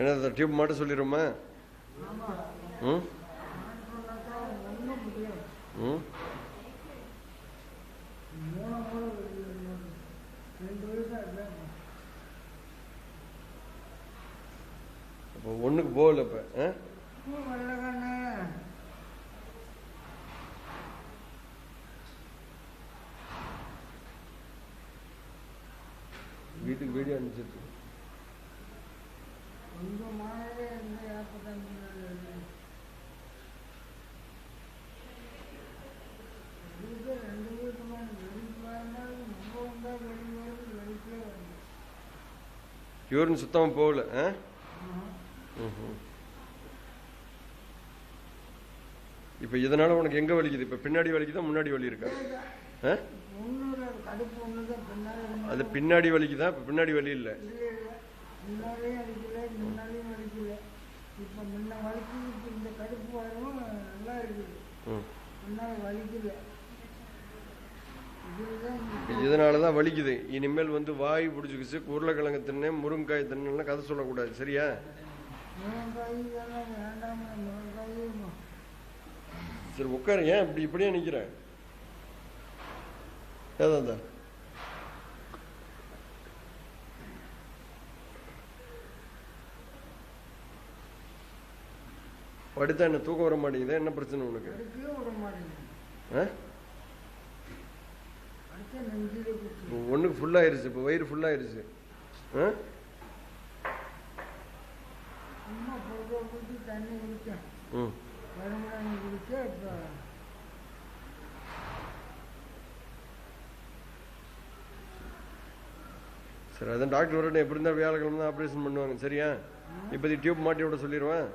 என்ன டியூப் மட்டும் சொல்லிடுமா? ம் ம் அப்போ ஒன்றுக்கு போகல இப்போ. வீட்டுக்கு வீடியோ அனுப்பிச்சிட்டு யூரின் சுத்தமாக போகல. இப்போ இதனால உனக்கு எங்க வலிக்குது? இப்போ பின்னாடி வலிக்குதா முன்னாடி வலி இருக்கா? அது பின்னாடி வலிக்குதா? இப்போ பின்னாடி வலி இல்லை. இதனாலதான் வலிக்குது. இனிமேல் வந்து வாய் பிடிச்சிக்கிச்சு, உருளைக்கிழங்கு தின்னு, முருங்காய் தின்னு கதை சொல்லக்கூடாது, சரியா? சரி உட்காரு. ஏன் இப்படி இப்படியே நிக்கிற? ஏதான் படுத்தா என்ன தூக்கம் வர மாட்டேங்குது? என்ன பிரச்சனை உனக்கு? ஒண்ணுக்கு ஃபுல்லாயிருச்சு. இப்போ வயிறு ஃபுல்லாயிருச்சு. சரி, அதான் டாக்டர் வரட்டும். எப்படி இருந்தா வியாழக்கிழமை தான் ஆப்ரேஷன் பண்ணுவாங்க, சரியா? இப்போதைக்கு டியூப் மாட்டி விட சொல்லிடுவேன்.